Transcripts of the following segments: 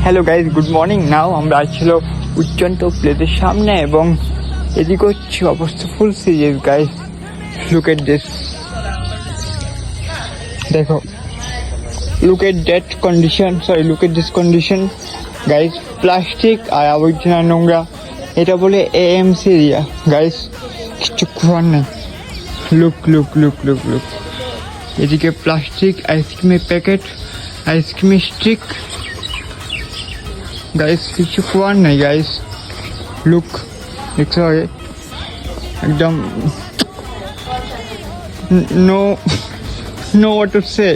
Hello guys, good morning. Now আমরা ছিল উজ্জন্ত প্লেসের সামনে এবং এদিকে হচ্ছে অবস্থা full serious guys. Look at this, দেখো, look at that condition, sorry look at this condition guys. Plastic আর আবর্জনা নোংরা, এটা বলে এএমসি এরিয়া গাইজ, কিছু খোয়ার নেই। Look look look look look, এদিকে প্লাস্টিক, আইসক্রিমের প্যাকেট, আইসক্রিমের স্টিক গাইস, কিছু খোয়ার নেই গাইস। লুক, দেখছো আগে একদম no no what to say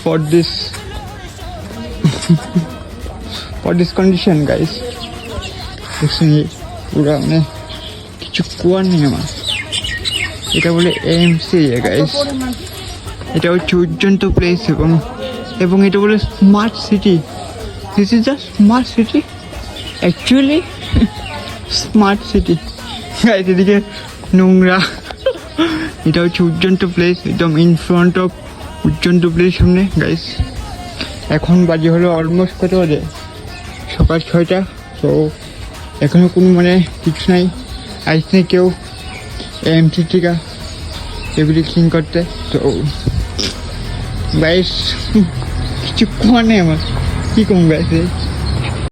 for this condition guys. দেখছো পুরো মানে কিছু খোয়ার নেই আমার। এটা বলে এএমসি গাইস, এটা হচ্ছে উজ্জন্ত প্লেস এবং এটা বলে smart city. This is a smart city, actually smart city guys। এদিকে নোংরা, এটা হচ্ছে উজ্জন্ত প্লেস, একদম ইন ফ্রন্ট অফ উজ্জন্ত প্লেস সামনে গাইস। এখন বাজে হলো অলমোস্ট কত বাজে, সকাল 6টা। তো এখনো কোনো মানে কিছু নাই, আসছে কেউ এমসি থেকে এগুলি ক্লিন করতে। তো গাইস কিছু কোয়া নেই আমার, কি কম গাইছে।